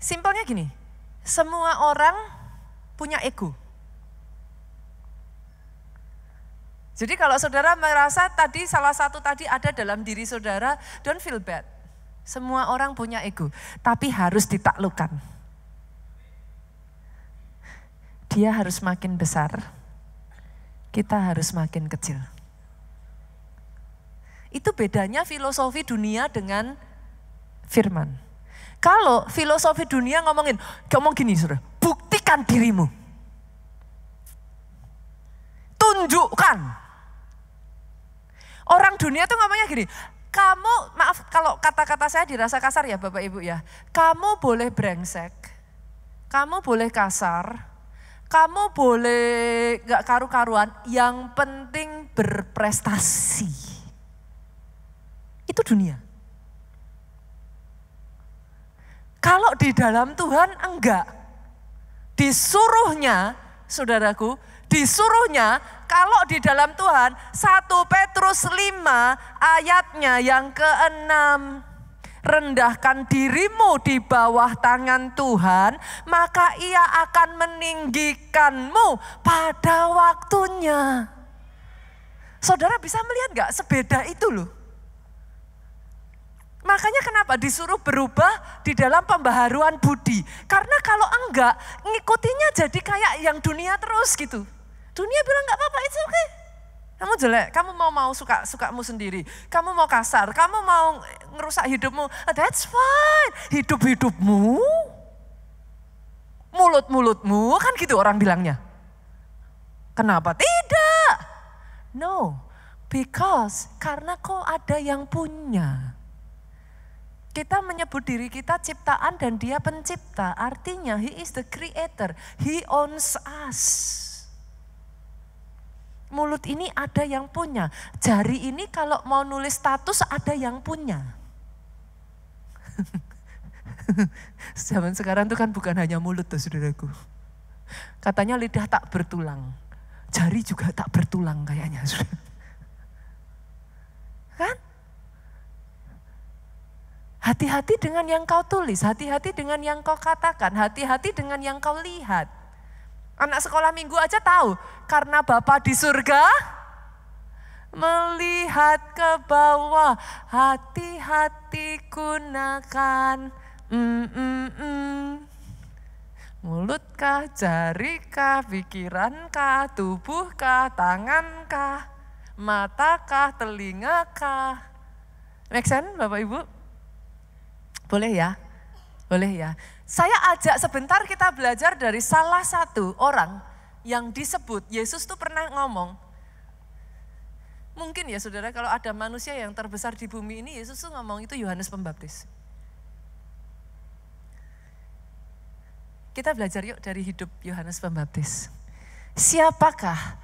Simpelnya gini, semua orang punya ego. Jadi kalau saudara merasa tadi salah satu tadi ada dalam diri saudara, don't feel bad. Semua orang punya ego, tapi harus ditaklukkan. Dia harus makin besar, kita harus makin kecil. Itu bedanya filosofi dunia dengan firman. Kalau filosofi dunia ngomong gini saudara, buktikan dirimu. Tunjukkan. Orang dunia tuh ngomongnya gini, kamu, maaf kalau kata-kata saya dirasa kasar ya Bapak Ibu ya. Kamu boleh brengsek, kamu boleh kasar, kamu boleh gak karu-karuan, yang penting berprestasi. Itu dunia. Kalau di dalam Tuhan enggak. Disuruhnya, saudaraku, kalau di dalam Tuhan 1 Petrus 5 ayatnya yang ke-6. Rendahkan dirimu di bawah tangan Tuhan, maka Ia akan meninggikanmu pada waktunya. Saudara bisa melihat enggak sebeda itu loh. Makanya kenapa disuruh berubah di dalam pembaharuan budi. Karena kalau enggak, ngikutinya jadi kayak yang dunia terus gitu. Dunia bilang enggak apa-apa, it's okay. Kamu jelek, kamu mau sukamu sendiri. Kamu mau kasar, kamu mau ngerusak hidupmu. That's fine, hidup-hidupmu. Mulut-mulutmu, kan gitu orang bilangnya. Kenapa? Tidak. No, because karena kau ada yang punya. Kita menyebut diri kita ciptaan dan dia pencipta. Artinya he is the creator. He owns us. Mulut ini ada yang punya. Jari ini kalau mau nulis status ada yang punya. Zaman sekarang itu kan bukan hanya mulut tuh saudaraku. Katanya lidah tak bertulang. Jari juga tak bertulang kayaknya. Kan? Hati-hati dengan yang kau tulis, hati-hati dengan yang kau katakan, hati-hati dengan yang kau lihat. Anak sekolah minggu aja tahu, karena Bapa di surga melihat ke bawah, hati-hati gunakan. Mulutkah, jarikah, pikirankah, tubuhkah, tangankah, matakah, telingakah. Make sense Bapak Ibu? Boleh ya? Boleh ya? Saya ajak sebentar kita belajar dari salah satu orang yang disebut, Yesus tuh pernah ngomong. Mungkin ya saudara kalau ada manusia yang terbesar di bumi ini, Yesus tuh ngomong itu Yohanes Pembaptis. Kita belajar yuk dari hidup Yohanes Pembaptis. Siapakah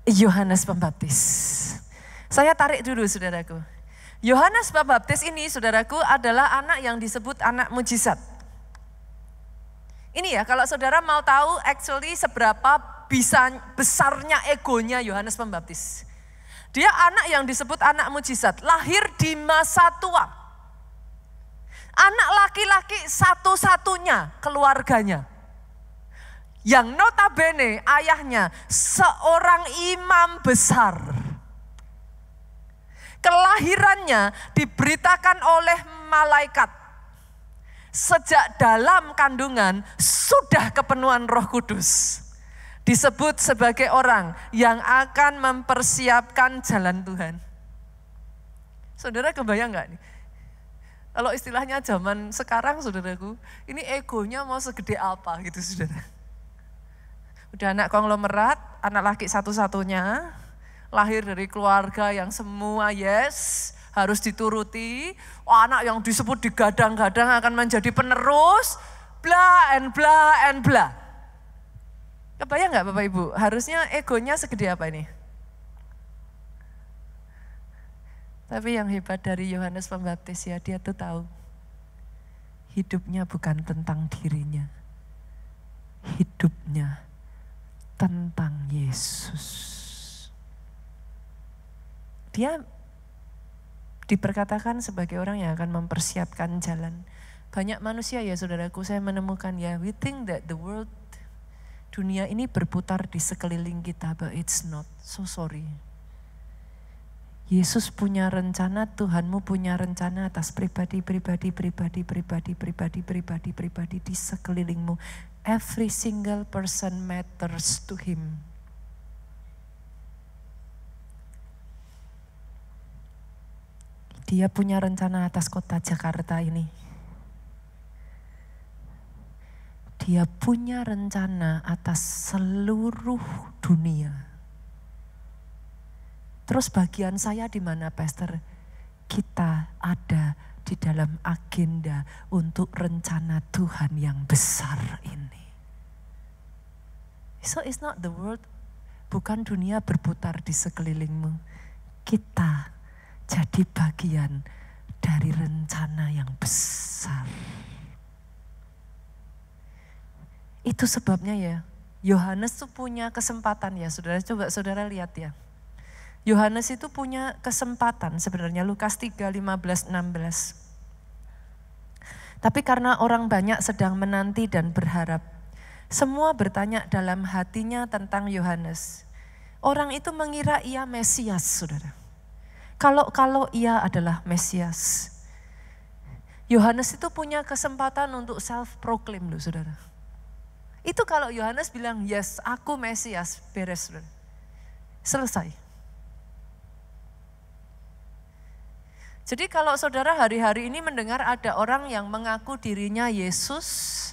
Yohanes Pembaptis? Saya tarik dulu saudaraku. Yohanes Pembaptis ini saudaraku adalah anak yang disebut anak mujizat. Ini ya kalau saudara mau tahu actually seberapa besarnya egonya Yohanes Pembaptis. Dia anak yang disebut anak mujizat, lahir di masa tua. Anak laki-laki satu-satunya keluarganya. Yang notabene ayahnya seorang imam besar. Kelahirannya diberitakan oleh malaikat. Sejak dalam kandungan sudah kepenuhan Roh Kudus. Disebut sebagai orang yang akan mempersiapkan jalan Tuhan. Saudara kebayang gak nih? Kalau istilahnya zaman sekarang saudaraku, ini egonya mau segede apa gitu saudara. Udah anak konglomerat, anak laki satu-satunya. Lahir dari keluarga yang semua yes, harus dituruti. Anak yang disebut digadang-gadang akan menjadi penerus, bla and bla and bla. Kebayang gak Bapak Ibu? Harusnya egonya segede apa ini? Tapi yang hebat dari Yohanes Pembaptis ya, dia tuh tahu. Hidupnya bukan tentang dirinya. Hidupnya tentang Yesus. Dia diperkatakan sebagai orang yang akan mempersiapkan jalan. Banyak manusia ya saudaraku, saya menemukan ya, we think that the world, dunia ini berputar di sekeliling kita, but it's not. So sorry. Yesus punya rencana, Tuhanmu punya rencana atas pribadi di sekelilingmu. Every single person matters to him. Dia punya rencana atas kota Jakarta ini. Dia punya rencana atas seluruh dunia. Terus bagian saya di mana, Pastor? Kita ada di dalam agenda untuk rencana Tuhan yang besar ini. So it's not the world, bukan dunia berputar di sekelilingmu. Kita jadi bagian dari rencana yang besar. Itu sebabnya ya, Yohanes tuh punya kesempatan ya, saudara. Coba saudara lihat ya. Yohanes itu punya kesempatan sebenarnya, Lukas 3, 15, 16. Tapi karena orang banyak sedang menanti dan berharap, semua bertanya dalam hatinya tentang Yohanes. Orang itu mengira ia Mesias, saudara. Kalau ia adalah Mesias. Yohanes itu punya kesempatan untuk self-proclaim loh saudara. Itu kalau Yohanes bilang, yes aku Mesias, beres saudara. Selesai. Jadi kalau saudara hari-hari ini mendengar ada orang yang mengaku dirinya Yesus,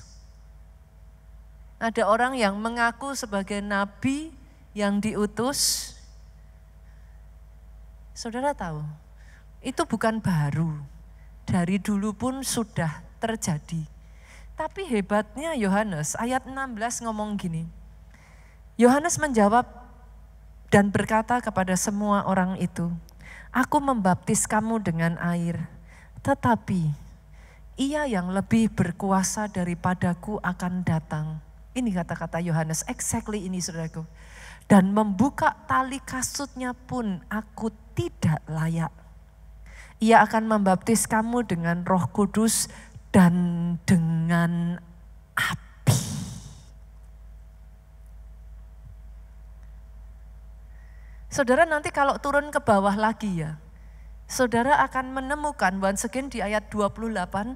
ada orang yang mengaku sebagai nabi yang diutus, saudara tahu, itu bukan baru. Dari dulu pun sudah terjadi. Tapi hebatnya Yohanes, ayat 16 ngomong gini. Yohanes menjawab dan berkata kepada semua orang itu, aku membaptis kamu dengan air, tetapi ia yang lebih berkuasa daripadaku akan datang. Ini kata-kata Yohanes, exactly ini saudaraku. Dan membuka tali kasutnya pun aku tidak layak. Ia akan membaptis kamu dengan Roh Kudus dan dengan api. Saudara nanti kalau turun ke bawah lagi ya, saudara akan menemukan once again di ayat 28,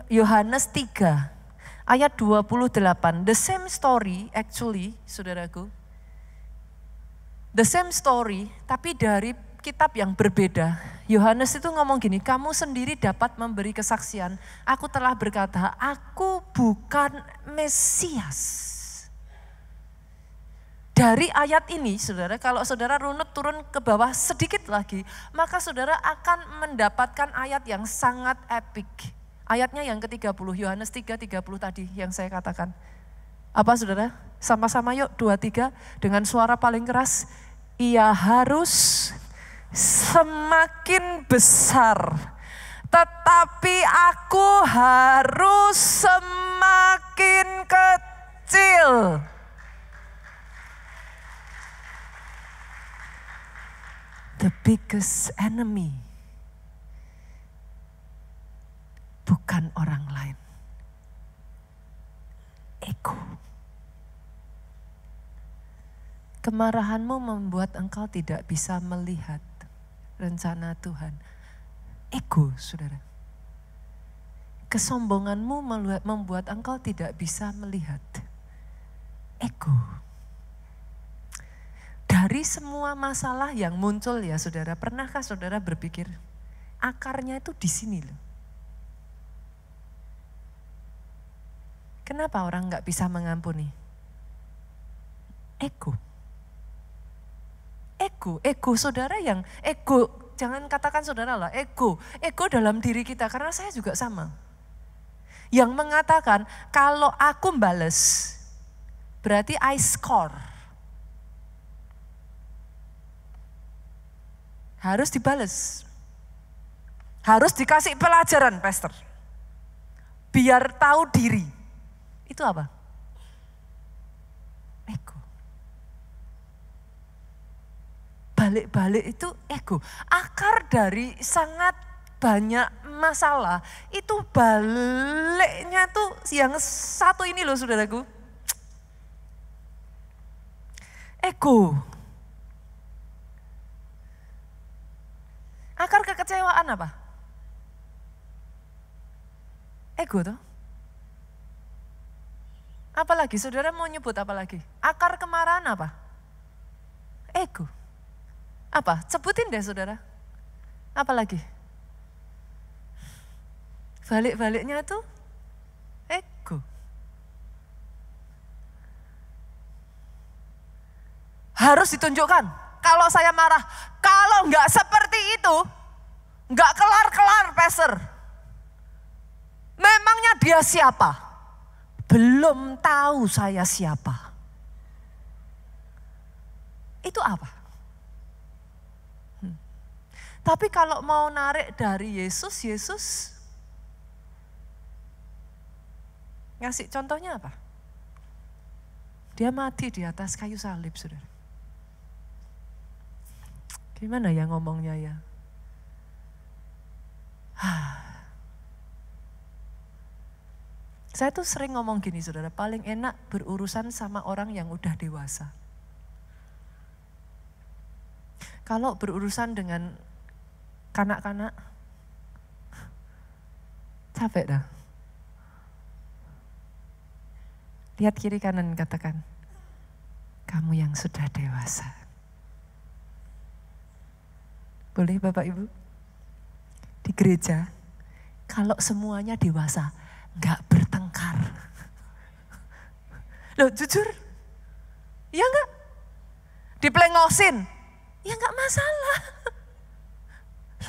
Yohanes 3 ayat 28. The same story actually, saudaraku. The same story tapi dari kitab yang berbeda. Yohanes itu ngomong gini, kamu sendiri dapat memberi kesaksian. Aku telah berkata, aku bukan Mesias. Dari ayat ini, saudara, kalau saudara runut turun ke bawah sedikit lagi, maka saudara akan mendapatkan ayat yang sangat epik. Ayatnya yang ke-30, Yohanes 3:30 tadi yang saya katakan. Apa saudara? Sama-sama yuk, 2-3 dengan suara paling keras. Ia harus semakin besar, tetapi aku harus semakin kecil. The biggest enemy bukan orang lain, ego. Kemarahanmu membuat engkau tidak bisa melihat rencana Tuhan. Ego, saudara. Kesombonganmu membuat engkau tidak bisa melihat. Ego. Dari semua masalah yang muncul ya saudara, pernahkah saudara berpikir akarnya itu di sini loh. Kenapa orang gak bisa mengampuni? Ego. Ego saudara yang ego, jangan katakan saudara lah, ego dalam diri kita, karena saya juga sama. Yang mengatakan kalau aku bales, berarti I score. Harus dibales. Harus dikasih pelajaran, pastor. Biar tahu diri. Itu apa? Ego. Balik-balik itu ego. Akar dari sangat banyak masalah. Itu baliknya tuh yang satu ini loh saudaraku. Ego. Akar kekecewaan apa? Ego tuh. Apalagi, saudara mau nyebut apa lagi? Akar kemarahan apa? Ego. Apa? Sebutin deh saudara. Apalagi? Balik-baliknya itu ego. Harus ditunjukkan. Kalau saya marah, kalau enggak seperti itu, enggak kelar-kelar, pastor. Memangnya dia siapa? Belum tahu saya siapa. Itu apa? Tapi kalau mau narik dari Yesus ngasih contohnya apa? Dia mati di atas kayu salib, saudara. Gimana ya ngomongnya ya? Saya tuh sering ngomong gini saudara, paling enak berurusan sama orang yang udah dewasa. Kalau berurusan dengan kanak-kanak, capek dah. Lihat kiri kanan katakan, kamu yang sudah dewasa. Boleh Bapak Ibu? Di gereja, kalau semuanya dewasa, gak bertengkar. Loh jujur, ya gak? Diplengosin, ya gak masalah.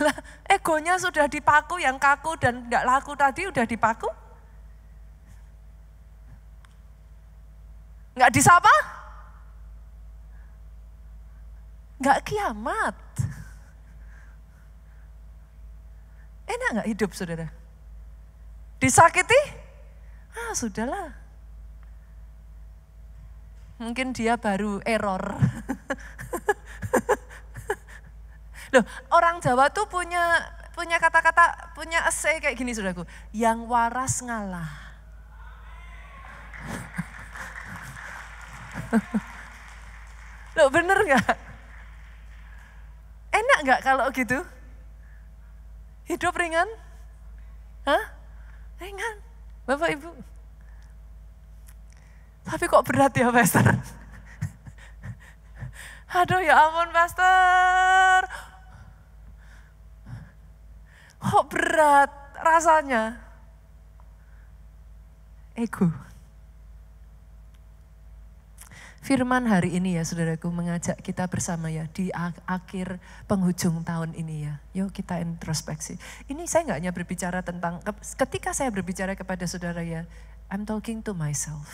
Lah, egonya sudah dipaku, yang kaku dan tidak laku tadi udah dipaku. Nggak disapa? Nggak kiamat. Enak nggak hidup, saudara? Disakiti? Sudahlah. Mungkin dia baru error. Loh, orang Jawa tuh punya kata-kata, punya essay kayak gini, saudaraku. Yang waras ngalah. Loh, bener nggak? Enak nggak kalau gitu? Hidup ringan? Ringan, Bapak Ibu. Tapi kok berat ya, Pastor? Aduh, ya ampun, Pastor. Kok berat rasanya? Ego. Firman hari ini ya, saudaraku, mengajak kita bersama ya di akhir penghujung tahun ini ya. Yuk kita introspeksi. Ini saya nggak hanya berbicara tentang, ketika saya berbicara kepada saudara ya, I'm talking to myself.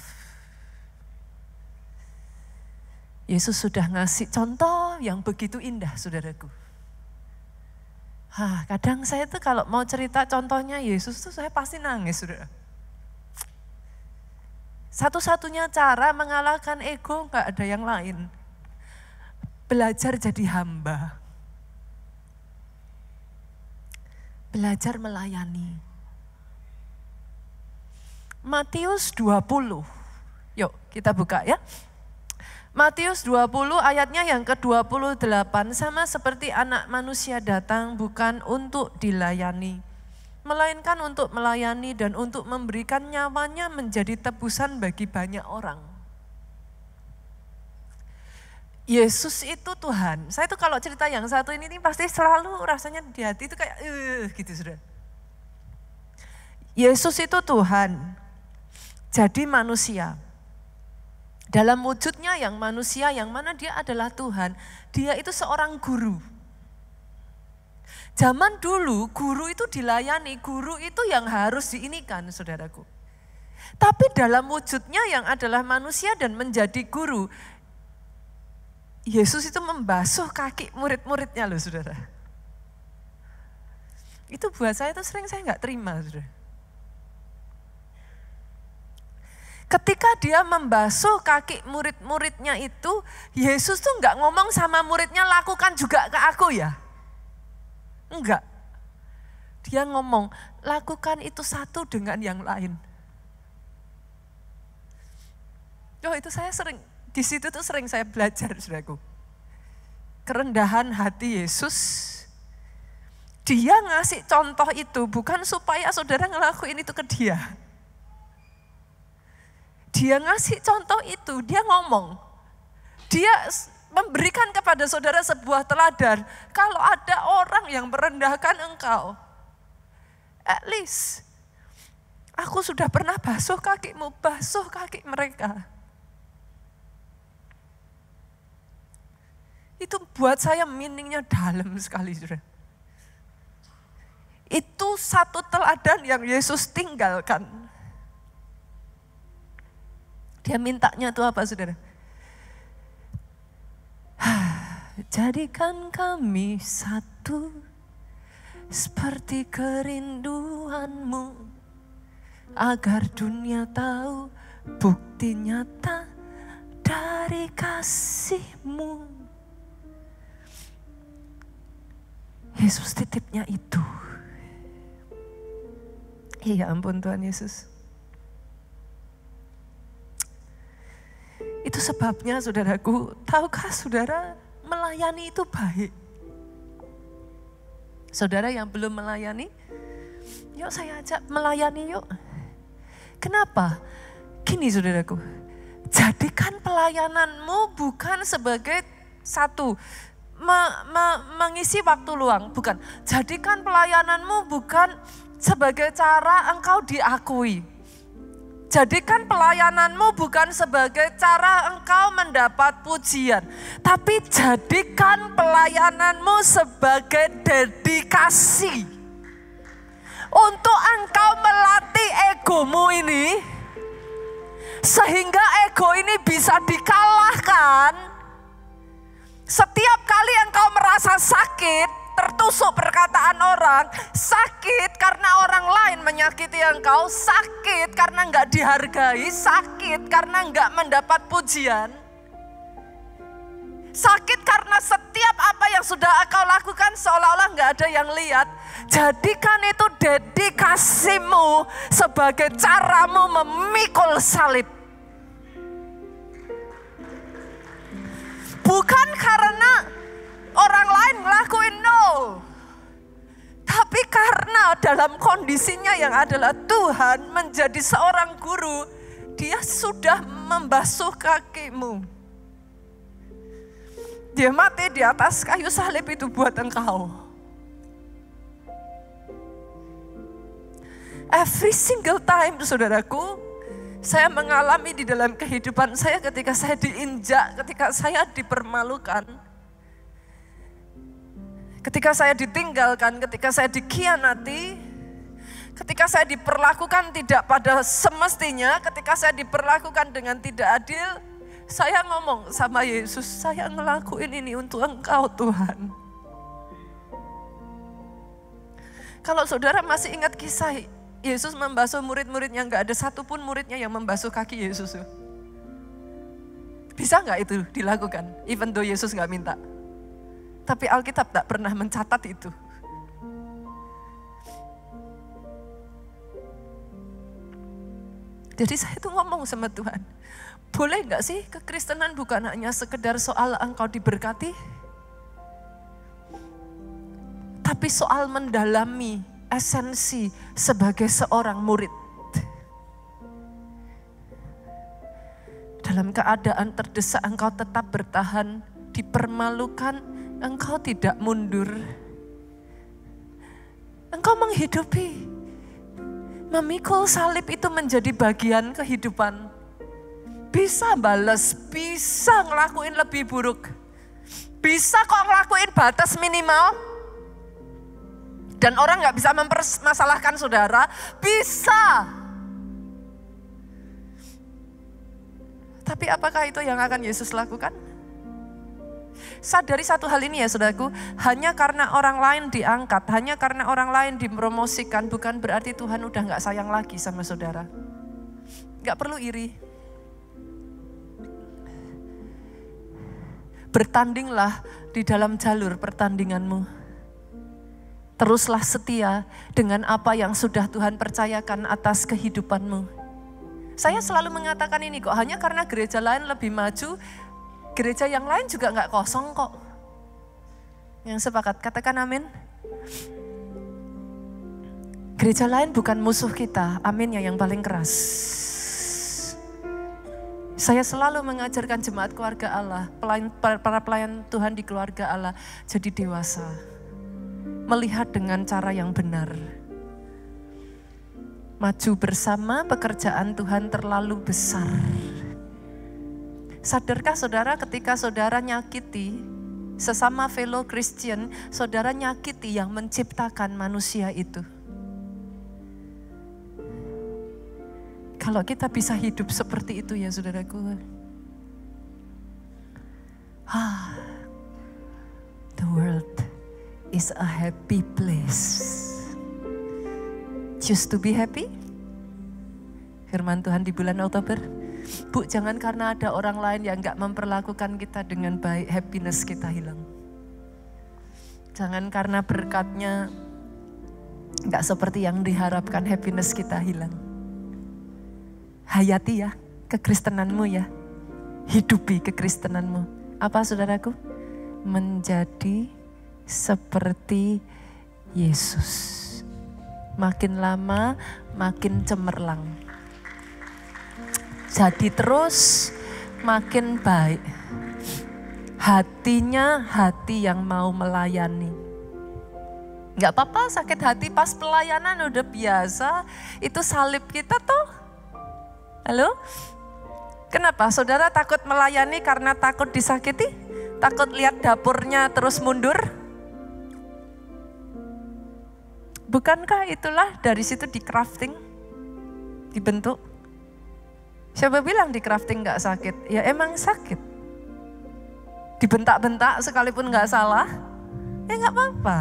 Yesus sudah ngasih contoh yang begitu indah, saudaraku. Kadang saya tuh kalau mau cerita contohnya Yesus tuh saya pasti nangis, saudara. Satu-satunya cara mengalahkan ego gak ada yang lain. Belajar jadi hamba. Belajar melayani. Matius 20. Yuk kita buka ya. Matius 20 ayatnya yang ke-28, sama seperti anak manusia datang bukan untuk dilayani, melainkan untuk melayani dan untuk memberikan nyawanya menjadi tebusan bagi banyak orang. Yesus itu Tuhan. Saya tuh kalau cerita yang satu ini pasti selalu rasanya di hati itu kayak gitu, saudara. Yesus itu Tuhan, jadi manusia. Dalam wujudnya yang manusia, yang mana dia adalah Tuhan, dia itu seorang guru. Zaman dulu guru itu dilayani, guru itu yang harus diinikan, saudaraku. Tapi dalam wujudnya yang adalah manusia dan menjadi guru, Yesus itu membasuh kaki murid-muridnya loh, saudara. Itu buat saya itu sering saya nggak terima, saudara. Ketika dia membasuh kaki murid-muridnya itu, Yesus tuh nggak ngomong sama muridnya lakukan juga ke aku ya. Enggak. Dia ngomong lakukan itu satu dengan yang lain. Itu saya sering, di situ tuh sering saya belajar, saudaraku. Kerendahan hati Yesus. Dia ngasih contoh itu bukan supaya saudara ngelakuin itu ke dia. Dia ngasih contoh itu, dia ngomong. Dia memberikan kepada saudara sebuah teladan. Kalau ada orang yang merendahkan engkau, at least aku sudah pernah basuh kakimu, basuh kaki mereka. Itu buat saya meaningnya dalam sekali, saudara. Itu satu teladan yang Yesus tinggalkan. Dia mintanya itu apa, saudara? Jadikan kami satu seperti kerinduanmu, agar dunia tahu bukti nyata dari kasihmu. Yesus titipnya itu. Ya ampun Tuhan Yesus. Itu sebabnya saudaraku, tahukah saudara melayani itu baik? Saudara yang belum melayani, yuk saya ajak melayani yuk. Kenapa? Gini saudaraku, jadikan pelayananmu bukan sebagai satu, mengisi waktu luang, bukan. Jadikan pelayananmu bukan sebagai cara engkau diakui. Jadikan pelayananmu bukan sebagai cara engkau mendapat pujian, tapi jadikan pelayananmu sebagai dedikasi untuk engkau melatih egomu ini, sehingga ego ini bisa dikalahkan. Setiap kali engkau merasa sakit, tertusuk perkataan orang, sakit karena orang lain menyakiti engkau, sakit karena enggak dihargai, sakit karena enggak mendapat pujian, sakit karena setiap apa yang sudah engkau lakukan seolah-olah enggak ada yang lihat. Jadikan itu dedikasimu sebagai caramu memikul salib. Bukan karena orang lain ngelakuin, no. Tapi karena dalam kondisinya yang adalah Tuhan menjadi seorang guru, dia sudah membasuh kakimu. Dia mati di atas kayu salib itu buat engkau. Every single time, saudaraku, saya mengalami di dalam kehidupan saya ketika saya diinjak, ketika saya dipermalukan, ketika saya ditinggalkan, ketika saya dikhianati, ketika saya diperlakukan tidak pada semestinya, ketika saya diperlakukan dengan tidak adil, saya ngomong sama Yesus, saya ngelakuin ini untuk Engkau Tuhan. Kalau saudara masih ingat kisah Yesus membasuh murid-muridnya, gak ada satupun muridnya yang membasuh kaki Yesus. Bisa gak itu dilakukan? Even though Yesus gak minta. Tapi Alkitab tak pernah mencatat itu. Jadi saya tuh ngomong sama Tuhan, boleh gak sih kekristenan bukan hanya sekedar soal engkau diberkati, tapi soal mendalami esensi sebagai seorang murid. Dalam keadaan terdesak engkau tetap bertahan, dipermalukan, engkau tidak mundur. Engkau menghidupi. Memikul salib itu menjadi bagian kehidupan. Bisa balas, bisa ngelakuin lebih buruk. Bisa kok ngelakuin batas minimal. Dan orang gak bisa mempermasalahkan saudara, bisa. Tapi apakah itu yang akan Yesus lakukan? Sadari satu hal ini ya saudaraku, hanya karena orang lain diangkat, hanya karena orang lain dipromosikan, bukan berarti Tuhan udah gak sayang lagi sama saudara. Gak perlu iri. Bertandinglah di dalam jalur pertandinganmu. Teruslah setia dengan apa yang sudah Tuhan percayakan atas kehidupanmu. Saya selalu mengatakan ini kok, hanya karena gereja lain lebih maju, gereja yang lain juga gak kosong kok. Yang sepakat, katakan amin. Gereja lain bukan musuh kita, amin ya yang paling keras. Saya selalu mengajarkan jemaat keluarga Allah, para pelayan Tuhan di keluarga Allah, jadi dewasa. Melihat dengan cara yang benar. Maju bersama, pekerjaan Tuhan terlalu besar. Sadarkah saudara ketika saudara nyakiti sesama fellow Christian, saudara nyakiti yang menciptakan manusia itu. Kalau kita bisa hidup seperti itu ya saudaraku. The world is a happy place. Choose to be happy. Firman Tuhan di bulan Oktober. Bu, jangan karena ada orang lain yang gak memperlakukan kita dengan baik, happiness kita hilang. Jangan karena berkatnya gak seperti yang diharapkan, happiness kita hilang. Hayati ya kekristenanmu ya. Hidupi kekristenanmu. Apa saudaraku? Menjadi seperti Yesus. Makin lama makin cemerlang. Jadi terus makin baik. Hatinya hati yang mau melayani. Gak apa-apa sakit hati pas pelayanan udah biasa. Itu salib kita tuh. Halo? Kenapa? Saudara takut melayani karena takut disakiti? Takut lihat dapurnya terus mundur? Bukankah itulah dari situ di crafting, dibentuk? Siapa bilang di crafting gak sakit? Ya emang sakit. Dibentak-bentak sekalipun gak salah, ya gak apa-apa.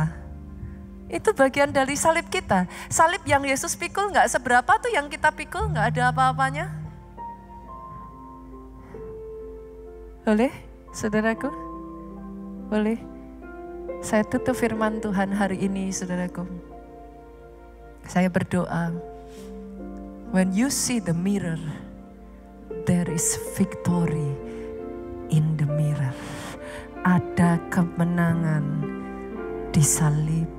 Itu bagian dari salib kita. Salib yang Yesus pikul gak seberapa tuh yang kita pikul, gak ada apa-apanya. Boleh, saudaraku? Boleh? Saya tutup firman Tuhan hari ini, saudaraku. Saya berdoa, when you see the mirror, there is victory in the mirror. Ada kemenangan di salib